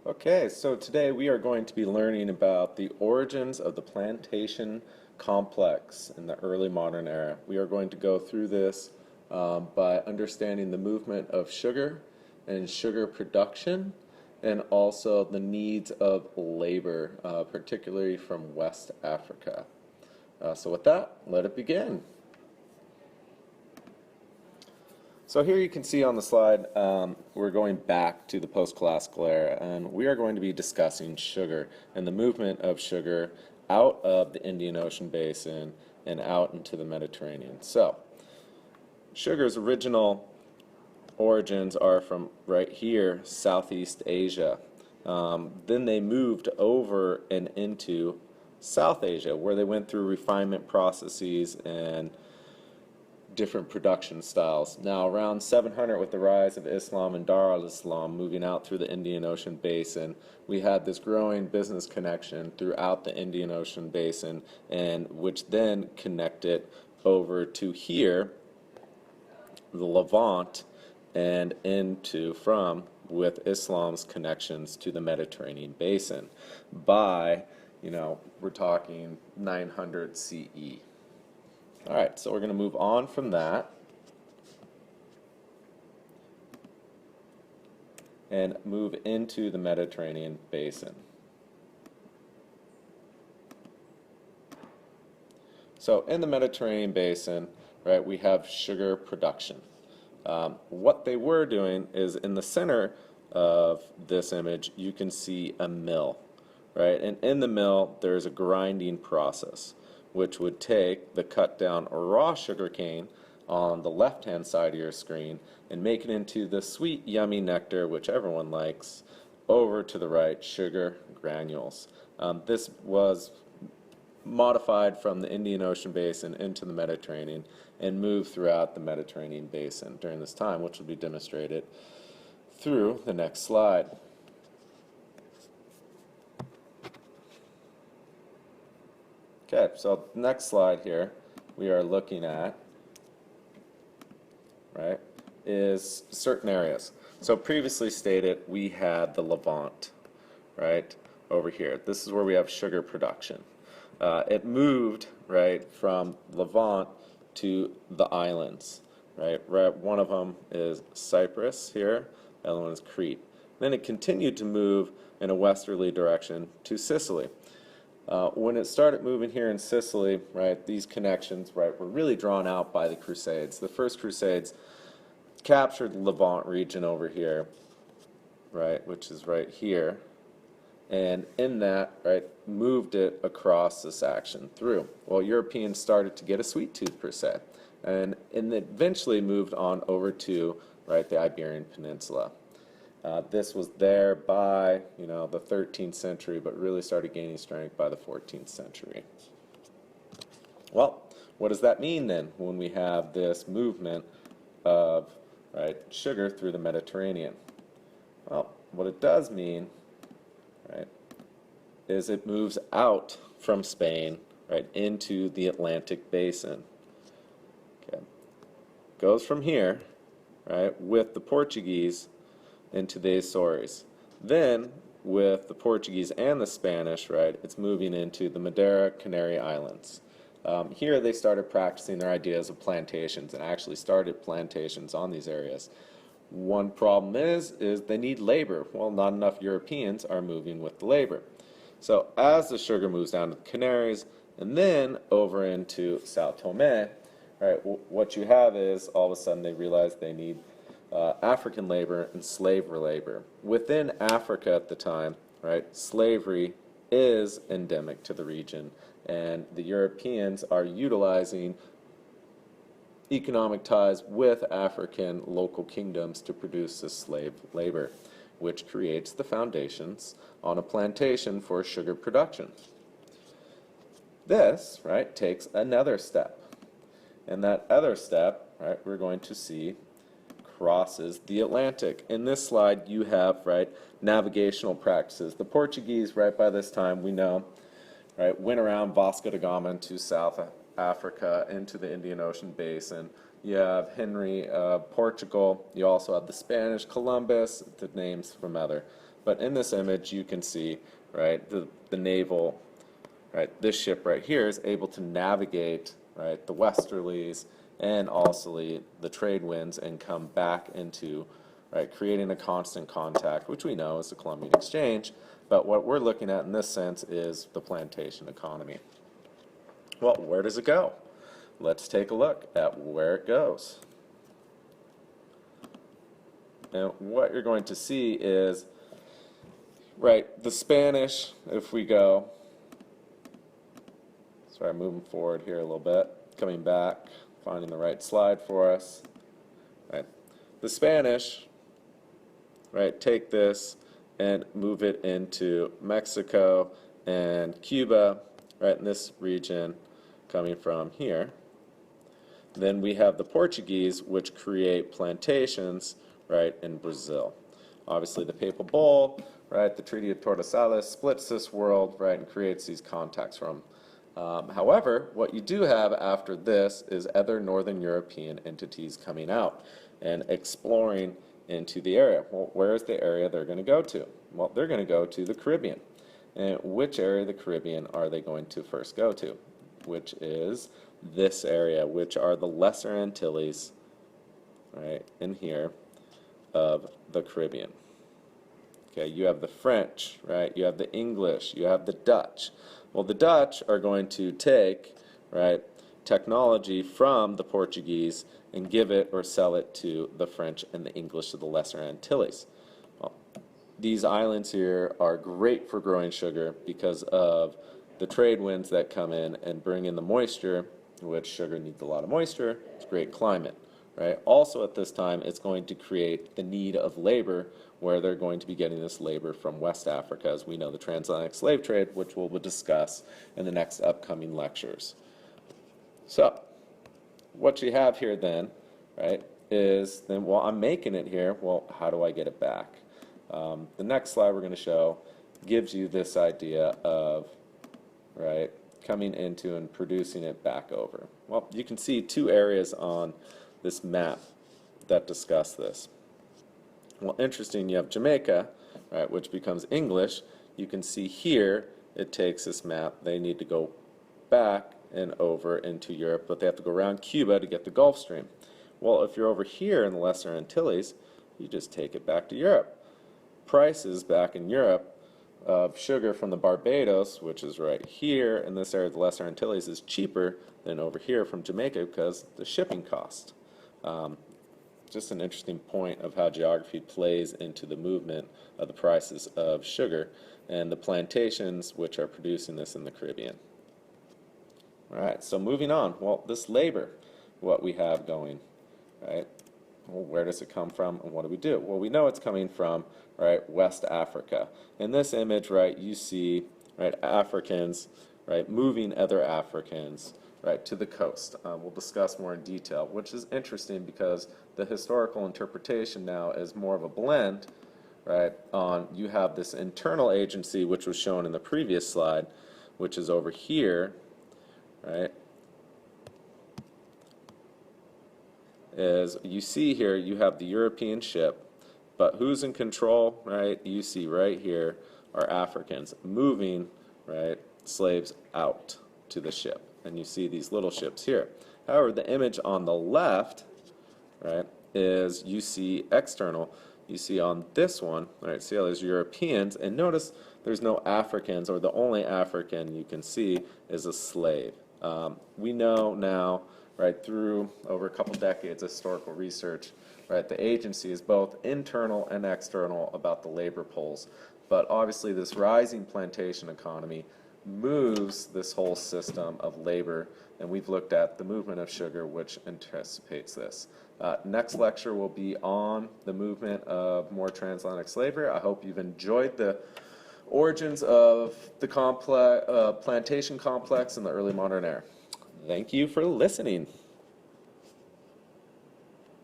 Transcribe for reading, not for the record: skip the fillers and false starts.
Okay, so today we are going to be learning about the origins of the plantation complex in the early modern era. We are going to go through this by understanding the movement of sugar and sugar production and also the needs of labor, particularly from West Africa. So with that, let it begin. So here you can see on the slide, we're going back to the post-classical era, and we are going to be discussing sugar and the movement of sugar out of the Indian Ocean basin and out into the Mediterranean. So, sugar's original origins are from right here, Southeast Asia. Then they moved over and into South Asia, where they went through refinement processes and different production styles. Now, around 700, with the rise of Islam and Dar al-Islam moving out through the Indian Ocean basin, we had this growing business connection throughout the Indian Ocean basin, and which then connected over to here, the Levant, and into from with Islam's connections to the Mediterranean basin by, we're talking 900 CE. All right, so we're going to move on from that and move into the Mediterranean basin. So in the Mediterranean basin, right, we have sugar production. What they were doing is in the center of this image, you can see a mill, right? And in the mill, there's a grinding process, which would take the cut down raw sugar cane on the left hand side of your screen and make it into the sweet yummy nectar, which everyone likes, over to the right, sugar granules. This was modified from the Indian Ocean basin into the Mediterranean and moved throughout the Mediterranean basin during this time, which will be demonstrated through the next slide. Okay, so next slide here we are looking at, right, is certain areas. So previously stated, we had the Levant, right, over here. This is where we have sugar production. It moved, right, from Levant to the islands, right? One of them is Cyprus here, the other one is Crete. Then it continued to move in a westerly direction to Sicily. When it started moving here in Sicily, right, these connections, right, were really drawn out by the Crusades. The first Crusades captured the Levant region over here, right, which is right here, and in that, right, moved it across this action through. Well, Europeans started to get a sweet tooth per se, and eventually moved on over to, right, the Iberian Peninsula. This was there by, the 13th century, but really started gaining strength by the 14th century. Well, what does that mean then when we have this movement of, right, sugar through the Mediterranean? Well, what it does mean, right, is it moves out from Spain, right, into the Atlantic basin. Okay. Goes from here, right, with the Portuguese into the Azores. Then, with the Portuguese and the Spanish, right, it's moving into the Madeira, Canary Islands. Here they started practicing their ideas of plantations and actually started plantations on these areas. One problem is they need labor. Well, not enough Europeans are moving with the labor. So as the sugar moves down to the Canaries and then over into Sao Tome, right, what you have is all of a sudden they realize they need African labor and slave labor. Within Africa at the time, right, slavery is endemic to the region, and the Europeans are utilizing economic ties with African local kingdoms to produce this slave labor, which creates the foundations on a plantation for sugar production. This, right, takes another step, and that other step, right, we're going to see crosses the Atlantic. In this slide you have, right, navigational practices. The Portuguese, right, by this time we know, right, went around Vasco da Gama to South Africa into the Indian Ocean basin you have Henry of Portugal, you also have the Spanish Columbus, the names from other. But in this image you can see, right, the naval, right, this ship right here is able to navigate, right, the westerlies and also the trade winds and come back into, right, creating a constant contact, which we know is the Columbian Exchange. But what we're looking at in this sense is the plantation economy. Well, where does it go? Let's take a look at where it goes. And what you're going to see is, right, the Spanish, if we go, sorry, moving forward here a little bit, coming back, finding the right slide for us. Right. The Spanish, right, take this and move it into Mexico and Cuba, right, in this region coming from here. Then we have the Portuguese, which create plantations, right, in Brazil. Obviously the Papal Bull, right, the Treaty of Tordesillas splits this world, right, and creates these contacts from. However, what you do have after this is other Northern European entities coming out and exploring into the area. Well, where is the area they're going to go to? Well, they're going to go to the Caribbean. And which area of the Caribbean are they going to first go to? Which is this area, which are the Lesser Antilles, right, in here, of the Caribbean. Okay, you have the French, right, you have the English, you have the Dutch. Well, the Dutch are going to take, right, technology from the Portuguese and give it or sell it to the French and the English of the Lesser Antilles. Well, these islands here are great for growing sugar because of the trade winds that come in and bring in the moisture, which sugar needs a lot of moisture. It's a great climate, right? Also at this time, it's going to create the need of labor, where they're going to be getting this labor from West Africa, as we know the transatlantic slave trade, which we'll discuss in the next upcoming lectures. So, what you have here then, right, is then, well, I'm making it here, well, how do I get it back? The next slide we're going to show gives you this idea of, right, coming into and producing it back over. Well, you can see two areas on this map that discuss this. Well, interesting, you have Jamaica, right, which becomes English. You can see here it takes this map. They need to go back and over into Europe, but they have to go around Cuba to get the Gulf Stream. Well, if you're over here in the Lesser Antilles, you just take it back to Europe. Prices back in Europe of sugar from the Barbados, which is right here in this area of the Lesser Antilles, is cheaper than over here from Jamaica because the shipping cost. Just an interesting point of how geography plays into the movement of the prices of sugar and the plantations which are producing this in the Caribbean. All right, so moving on. Well, this labor, what we have going, right? Well, where does it come from and what do we do? Well, we know it's coming from, right, West Africa. In this image, right, you see, right, Africans, right, moving other Africans, right, to the coast. We'll discuss more in detail, which is interesting because the historical interpretation now is more of a blend, right, on you have this internal agency, which was shown in the previous slide, which is over here, right, is you see here you have the European ship, but who's in control, right, you see right here are Africans moving, right, slaves out to the ship. And you see these little ships here. However, the image on the left, right, is you see external. You see on this one, right, see how there's Europeans, and notice there's no Africans, or the only African you can see is a slave. We know now, right, through over a couple decades of historical research, right, the agency is both internal and external about the labor pools. But obviously this rising plantation economy moves this whole system of labor, and we've looked at the movement of sugar, which anticipates this. Next lecture will be on the movement of more transatlantic slavery. I hope you've enjoyed the origins of the plantation complex in the early modern era. Thank you for listening.